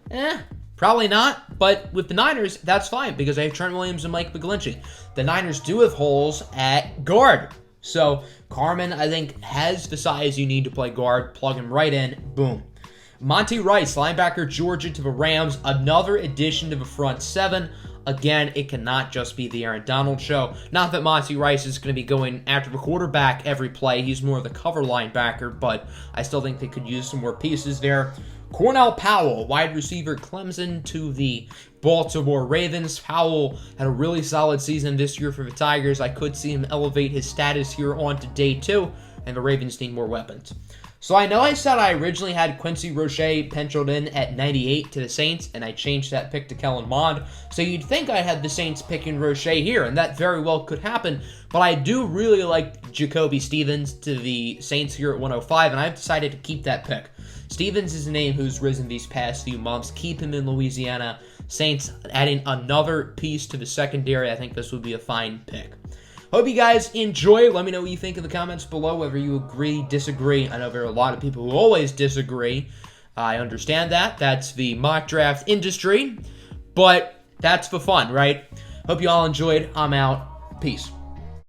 Probably not, but with the Niners, that's fine because they have Trent Williams and Mike McGlinchey. The Niners do have holes at guard. So Carman, I think, has the size you need to play guard. Plug him right in. Boom. Monty Rice, linebacker, Georgia, to the Rams. Another addition to the front seven. Again, it cannot just be the Aaron Donald show. Not that Monty Rice is going to be going after the quarterback every play. He's more of the cover linebacker, but I still think they could use some more pieces there. Cornell Powell, wide receiver, Clemson, to the Baltimore Ravens. Powell had a really solid season this year for the Tigers. I could see him elevate his status here on to day 2, and the Ravens need more weapons. So I know I said I originally had Quincy Roche penciled in at 98 to the Saints, and I changed that pick to Kellen Mond. So you'd think I had the Saints picking Roche here, and that very well could happen. But I do really like Jacoby Stevens to the Saints here at 105, and I've decided to keep that pick. Stevens is a name who's risen these past few months. Keep him in Louisiana. Saints adding another piece to the secondary. I think this would be a fine pick. Hope you guys enjoy. Let me know what you think in the comments below, whether you agree, disagree. I know there are a lot of people who always disagree. I understand that. That's the mock draft industry. But that's for fun, right? Hope you all enjoyed. I'm out. Peace.